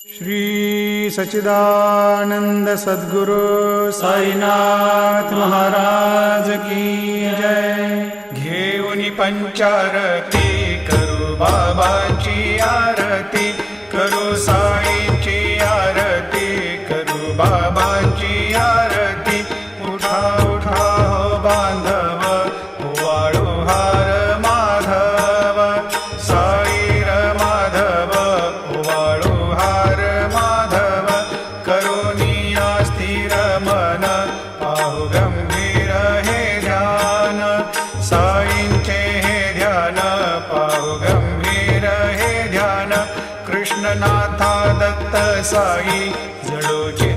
श्री सच्चिदानंद सद्गुरु साईनाथ महाराज की जय। घेऊनी पंचारती करू बाबांची आरती, करू साईंची आरती, करू बाबांची आरती। उठा उठा हो बांधव, ओवाळू हार माधव, साई र माधव, ओवाळू हार माधव। करुणिया स्थिर मन, पाहू गंभीर हे ध्यान, साईंचे हे ध्यान, पाहू गंभीर हे ध्यान। कृष्णनाथा दत्त साई जडोची